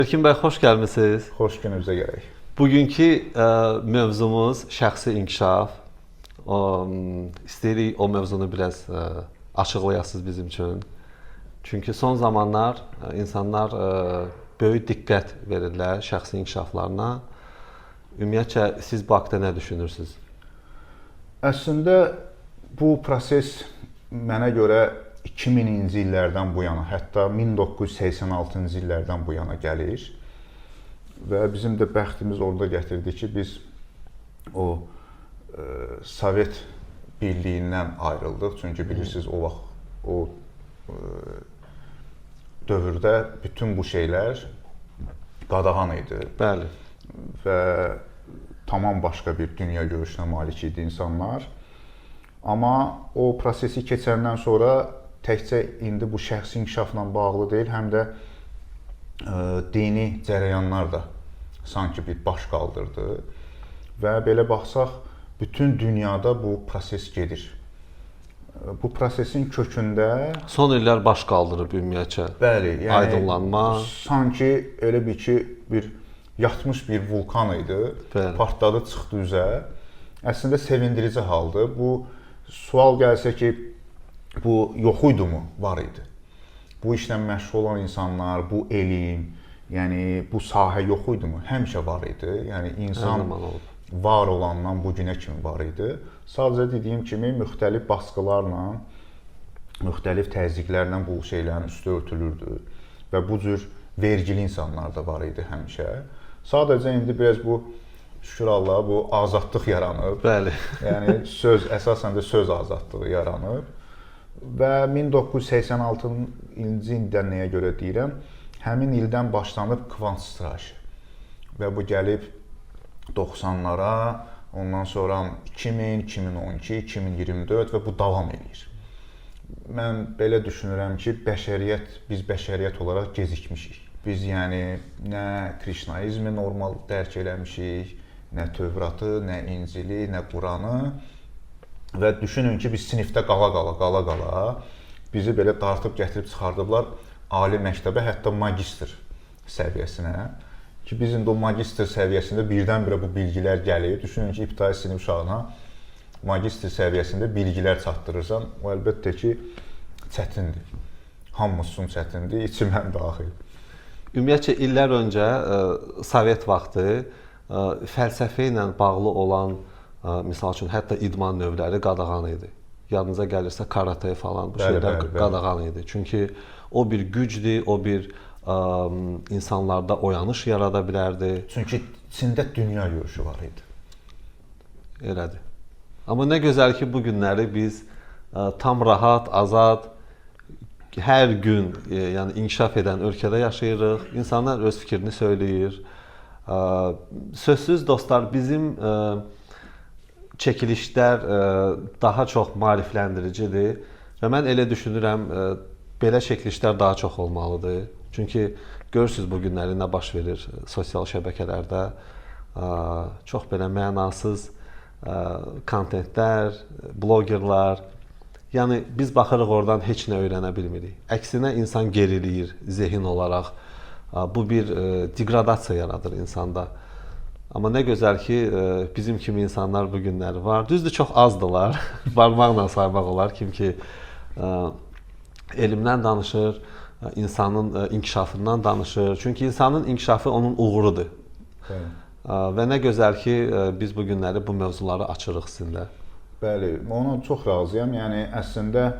Erkin bəy, xoş gəlmisiniz. Xoş gününüzə gələk. Bugünkü mövzumuz şəxsi inkişaf. İstəyirik o mövzunu biraz açıqlayasınız bizim üçün. Çünki son zamanlar insanlar böyük diqqət verirlər şəxsi inkişaflarına. Ümumiyyətcə, siz bu haqda nə düşünürsünüz? Əslində bu proses mənə görə 2000-ci illərdən bu yana, hətta 1986-cı illərdən bu yana gəlir. Və bizim də bəxtimiz orada gətirdi ki, biz o Sovet Birliyindən ayrıldıq. Çünki bilirsiniz, o vaxt o dövrdə bütün bu şeylər qadağan idi. Bəli. Və tamam başqa bir dünya görüşünə malik idi insanlar. Amma o prosesi keçəndən sonra təkcə indi bu şəxsi inkişafla bağlı deyil, həm də dini cərəyanlar da sanki bir baş qaldırdı. Və belə baxsaq, bütün dünyada bu proses gedir. Bu prosesin kökündə Son illər baş qaldırıb ümumiyyətcə. bəli, yəni aydınlanma. Sanki elə bir ki, bir yatmış bir vulkan idi, Bəli. partladı, çıxdı üzə. Əslində sevindirici haldır. Bu sual gəlsə ki, bu yox idimu? Var idi. Bu işlə məşğul olan insanlar, bu elm, yəni bu sahə yox idimu? Həmişə var idi. Yəni insan var olandan bu günə kimi var idi. Sadəcə dediyim kimi müxtəlif baskılarla, müxtəlif təzyiqlərlə bu şeylərin üstü örtülürdü və bu cür vergili insanlar da var idi həmişə. Sadəcə indi biraz bu şükür Allaha bu azadlıq yaranıb. Bəli. Yəni əsasən də söz azadlığı yaranıb. Və 1986-cı ildən nəyə görə deyirəm? Həmin ildən başlanıb kvant strajı. Və bu gəlib 90-lara, ondan sonra 2000, 2012, 2024 və bu davam edir. Mən belə düşünürəm ki, biz bəşəriyyət olaraq gecikmişik. Biz yəni nə Krişnaizmi normal dərk eləmişik, nə Tövratı, nə İncili, nə Quranı. Və düşünün ki, biz sinifdə qala bizi belə dartıb gətirib çıxardıblar ali məktəbə, hətta magistr səviyyəsinə. Ki, biz indi o magistr səviyyəsində birdən-birə bu bilgilər gəlir. Düşünün ki, ibtidai sinif uşağına magistr səviyyəsində bilgilər çatdırırsan, o əlbəttə ki, çətindir. Hamımız üçün çətindir, içimən daxil. Ümumiyyətcə, illər öncə Sovet vaxtı fəlsəfə ilə bağlı olan, misal üçün, hətta idman növləri qadağan idi. Yadınıza gəlirsə, karate falan bu şeylər qadağan idi. Çünki o bir gücdür, o bir insanlarda oyanış yarada bilərdi. Çünki içində dünya görüşü var idi. Elədir. Amma nə gözəl ki, bu günləri biz tam rahat, azad, hər gün yəni inkişaf edən ölkədə yaşayırıq. İnsanlar öz fikrini söyləyir. Sözsüz dostlar, bizim çəkilişlər daha çox maarifləndiricidir və mən elə düşünürəm, belə çəkilişlər daha çox olmalıdır. Çünki görürsünüz bu günləri nə baş verir sosial şəbəkələrdə. Çox belə mənasız kontentlər, blogerlar. Yəni biz baxırıq oradan heç nə öyrənə bilmirik. Əksinə insan geriliyir zehin olaraq. Bu bir deqradasiya yaradır insanda. Amma nə gözəl ki, bizim kimi insanlar bu günləri var. Düzdür, çox azdılar. Barmaqla saymaq olar kim ki elmdən danışır, insanın inkişafından danışır. Çünki insanın inkişafı onun uğurudur. Və nə gözəl ki, biz bu günləri bu mövzuları açırıq sizinlə. Bəli, ona çox razıyam. Yəni əslində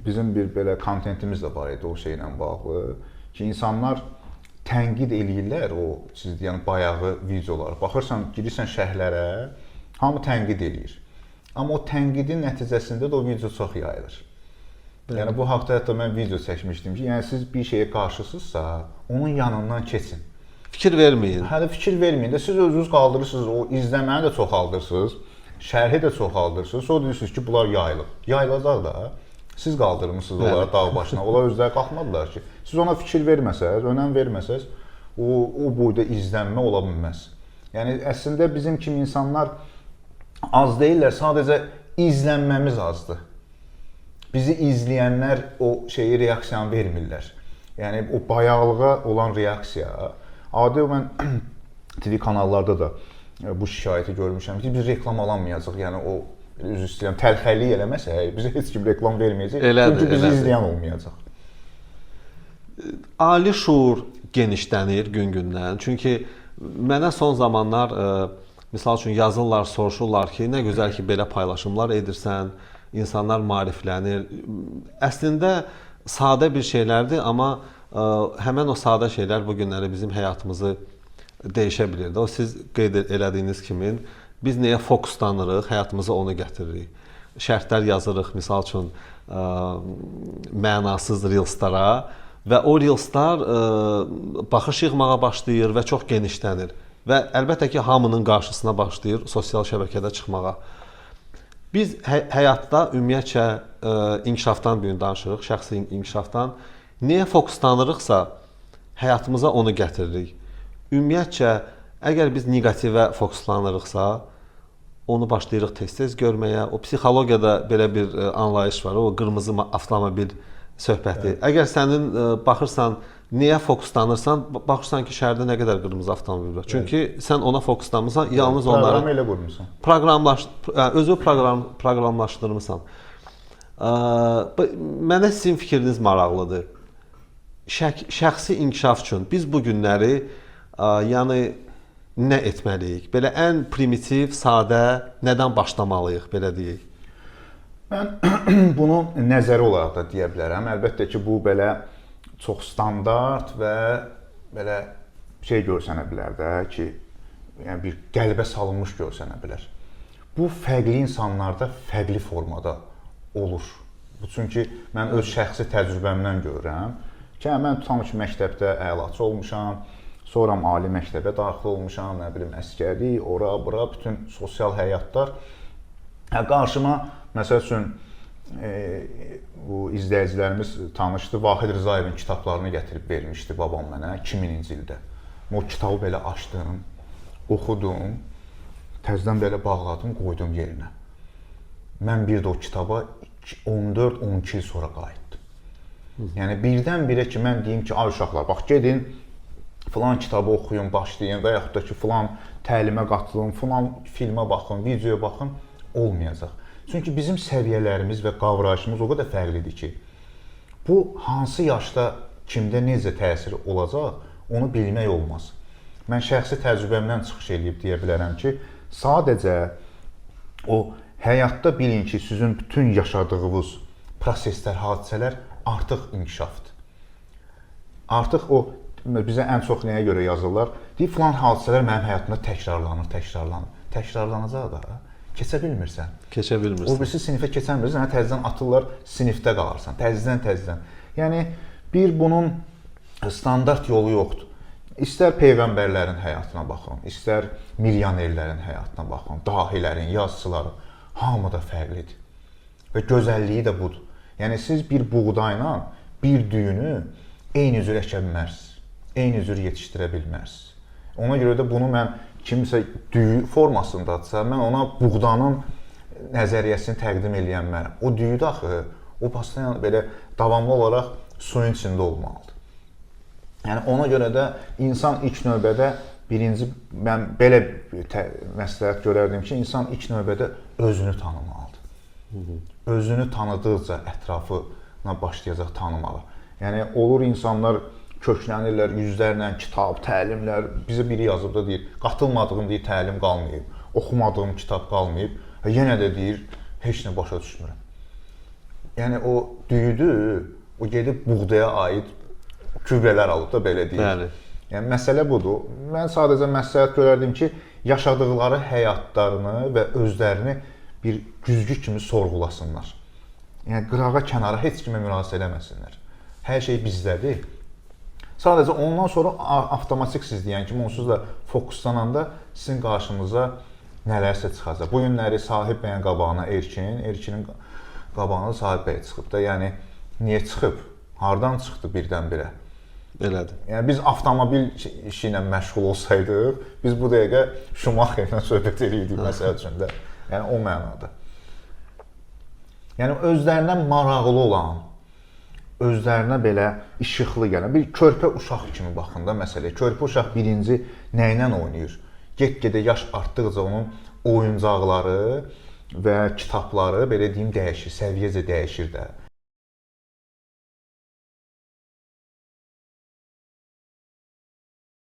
bizim bir belə kontentimiz də var idi o şeylə bağlı ki, insanlar tənqid eləyirlər o siz deyən bayağı videolar. Baxırsan, girirsən şərhlərə, hamı tənqid eləyir. Amma o tənqidin nəticəsində də o video çox yayılır. Yəni bu haqda hətta mən video çəkmişdim ki, yəni siz bir şeyə qarşısınızsa, onun yanından keçin. Fikir verməyin. Hələ fikir verməyin də siz özünüz qaldırırsınız, o izləməni də çoxaldırsınız, şərhi də çoxaldırsınız. Sonra deyirsiniz ki, bunlar yayılıb. Yayılacaq da. Siz qaldırmışsınız onları dağ başına. Onlar özləri qalxmadılar ki. Siz ona fikir verməsəz, önəm verməsəz, o boyda izlənmə ola bilməz. Yəni əslində bizim kimi insanlar az deyirlər, sadəcə izlənməmiz azdır. Bizi izləyənlər o reaksiyanı vermirlər. Yəni o bayaqlığa olan reaksiya. Adi mən TV kanallarda da bu şikayəti görmüşəm ki, biz reklam alamayacağıq. Yəni o üzr istəyirəm, təlxəlik eləməsək, bizə heç kim reklam verməyəcək. Çünki bizi izləyən olmayacaq. Ali şuur genişlənir gün-gündən. Çünki mənə son zamanlar misal üçün yazırlar, soruşurlar ki, nə gözəl ki, belə paylaşımlar edirsən, insanlar maariflənir. Əslində sadə bir şeylərdir, amma həmin o sadə şeylər bu günləri bizim həyatımızı dəyişə bilir. O siz qeyd elədiyiniz kimi biz nəyə fokuslanırıq, həyatımıza onu gətiririk. Şərtlər yazırıq, misal üçün mənasız reelslara və o reelslar baxış yığmağa başlayır və çox genişlənir. Və əlbəttə ki, hamının qarşısına başlayır sosial şəbəkədə çıxmağa. Biz həyatda ümumiyyətcə inkişafdan bir gün danışırıq, şəxsi inkişafdan. Nəyə fokuslanırıqsa, həyatımıza onu gətiririk. Ümumiyyətcə, əgər biz neqativə fokuslanırıqsa, onu başlayırıq tez-tez görməyə. O psixologiyada belə bir anlayış var, o qırmızı avtomobil söhbəti. Əgər sənin baxırsan, nəyə fokuslanırsan, baxırsan ki, şəhərdə nə qədər qırmızı avtomobil var. Çünki sən ona fokuslanmısan, yalnız onları elə qurmusan. Özü proqramlaşdırmısan. Mənə sizin fikriniz maraqlıdır. Şəxsi inkişaf üçün biz bu günləri yəni nə etməliyik? Belə ən primitiv, sadə nədən başlamalıyıq, belə deyək? Mən bunu nəzəri olaraq da deyə bilərəm. Əlbəttə ki, bu belə çox standart və belə şey görsənə bilər də ki, yəni bir qəlbə salınmış görsənə bilər. Bu fərqli insanlarda fərqli formada olur. Çünki mən öz şəxsi təcrübəmdən görürəm ki, mən tutam ki, məktəbdə əlaçı olmuşam, sonra ali məktəbə daxil olmuşam, nə bilim, əsgərlik, ora, bura, bütün sosial həyatlar. Qarşıma, məsəl üçün, bu izləyicilərimiz tanışdı, Vahid Rızayevin kitablarını gətirib vermişdi babam mənə 2000-ci ildə. O kitabı belə açdım, oxudum, təzədən belə bağladım, qoydum yerinə. Mən bir də o kitaba 14-12 il sonra qayıtdım. Yəni birdən-birə ki, mən deyim ki, ay uşaqlar, bax gedin, filan kitabı oxuyun, başlayın və yaxud da ki, filan təlimə qatılın, filan filmə baxın, videoya baxın, olmayacaq. Çünki bizim səviyyələrimiz və qavrayışımız o qədər fərqlidir ki, bu hansı yaşda kimdə necə təsir olacaq, onu bilmək olmaz. Mən şəxsi təcrübəmdən çıxış edib deyə bilərəm ki, sadəcə o həyatda bilin ki, sizin bütün yaşadığınız proseslər, hadisələr artıq inkişafdır. Artıq o bizə ən çox nəyə görə yazırlar? Deyir, filan hadisələr mənim həyatımda təkrarlanır. Təkrarlanacaq da, keçə bilmirsən. Keçə bilmirsən. O birisi sinifə keçən bilirsən, təzədən atırlar, sinifdə qalarsan, təzədən. Yəni, bir bunun standart yolu yoxdur. İstər peyğəmbərlərin həyatına baxın, istər milyonerlərin həyatına baxın, dahilərin, yazıçıların, hamı da fərqlidir. Və gözəlliyi də budur. Yəni, siz bir buğdayla bir düyünü eyni cür əkə bilmərsiniz. Eyni cür yetişdirə bilmərsiniz. Ona görə də bunu mən kimsə düyü formasındadsa, mən ona buğdanın nəzəriyyəsini təqdim eləyən mənəm. O düyü də axı, o pastayan belə davamlı olaraq suyun içində olmalıdır. Yəni ona görə də insan ilk növbədə birinci, mən belə məsləhət görərdim ki, insan ilk növbədə özünü tanımalıdır. Özünü tanıdıqca ətrafına başlayacaq tanımağa. Yəni olur insanlar köklənirlər, yüzlərlə kitab, təlimlər, bizə biri yazıb da deyir, qatılmadığım deyir, təlim qalmayıb, oxumadığım kitab qalmayıb, yenə də deyir, heç nə başa düşmürəm. Yəni o düyüdür, o gedib buğdaya aid gübrələr alıb da belə deyir. Bəli. Yəni məsələ budur. Mən sadəcə məsləhət görərdim ki, yaşadıqları həyatlarını və özlərini bir güzgü kimi sorğulasınlar. Yəni qırağa, kənara heç kimə müraciət eləməsinlər. Hər şey bizdədir. Sadəcə ondan sonra avtomatik siz deyən kimi onsuz da fokuslananda sizin qarşınıza nələrsə çıxacaq. Bu günləri Sahib bəyin qabağına Erkinin qabağına Sahib bəy çıxıb da. Yəni niyə çıxıb? Hardan çıxdı birdən-birə? Belədir. Yəni biz avtomobil işi ilə məşğul olsaydıq, biz bu dəqiqə Schumacherlə söhbət edirdik məsəl üçün də. Yəni o mənada. Yəni özlərindən maraqlı olan, özlərinə belə işıqlı gələn bir körpə uşaq kimi baxın da məsələyə. Körpə uşaq birinci nə ilə oynayır? Get-gedə yaş artdıqca onun oyuncaqları və kitabları belə deyim dəyişir, səviyyəcə dəyişir də.